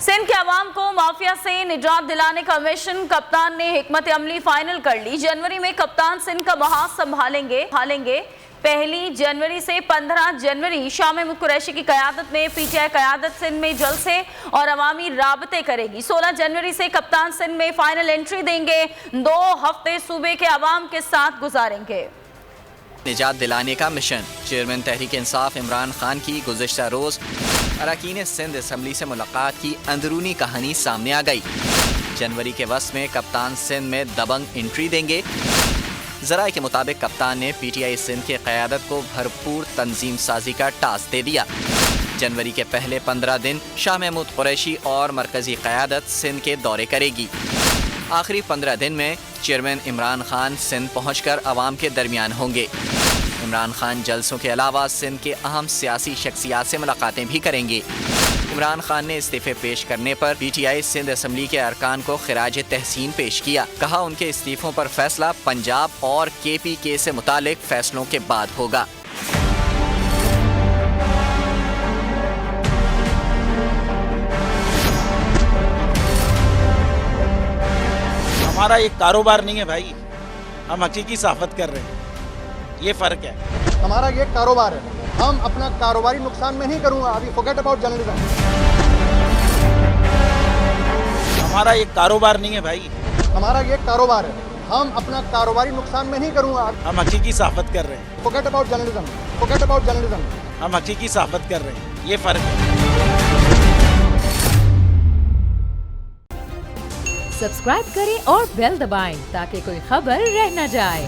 सिंध के अवाम को माफिया से निजात दिलाने का मिशन, कप्तान ने हिकमत अमली फाइनल कर ली। जनवरी में कप्तान सिंध का महाज संभालेंगे। 1 जनवरी से 15 जनवरी शाह महमूद कुरैशी की क़यादत में पीटीआई क़यादत सिंध में जलसे और अवामी राबते करेगी। 16 जनवरी से कप्तान सिंध में फाइनल एंट्री देंगे। 2 हफ्ते सूबे के अवाम के साथ गुजारेंगे। निजात दिलाने का मिशन। चेयरमैन तहरीक इंसाफ इमरान खान की गुज़िश्ता रोज़ अरकान सिंध असम्बली से मुलाकात की अंदरूनी कहानी सामने आ गई। जनवरी के वस्त में कप्तान सिंध में दबंग एंट्री देंगे। ज़राए के मुताबिक कप्तान ने पीटीआई सिंध की क़यादत को भरपूर तंजीम साजी का टास्क दे दिया। जनवरी के पहले 15 दिन शाह महमूद कुरैशी और मरकज़ी क़यादत सिंध के दौरे करेगी। आखिरी 15 दिन में चेयरमैन इमरान खान सिंध पहुंचकर अवाम के दरमियान होंगे। इमरान खान जलसों के अलावा सिंध के अहम सियासी शख्सियात से मुलाकातें भी करेंगे। इमरान खान ने इस्तीफे पेश करने पर पीटीआई सिंध असम्बली के अरकान को खिराज तहसीन पेश किया। कहा उनके इस्तीफों पर फैसला पंजाब और KPK से मुतालिक फैसलों के बाद होगा। हमारा एक कारोबार नहीं है भाई, हम हकीकी सहाफत कर रहे हैं, ये फ़र्क है। हमारा ये कारोबार है, हम अपना कारोबारी नुकसान में नहीं करूंगा। अभी फॉरगेट अबाउट जर्नलिज्म। हमारा एक कारोबार नहीं है भाई, हमारा ये कारोबार है, हम अपना कारोबारी नुकसान में नहीं करूंगा। हम हकीकी सहाफत कर रहे हैं। Forget about journalism, forget about journalism. हम हकीकी सहाफत कर रहे हैं, ये फ़र्क है। सब्सक्राइब करें और बेल दबाएं ताकि कोई खबर रह न जाए।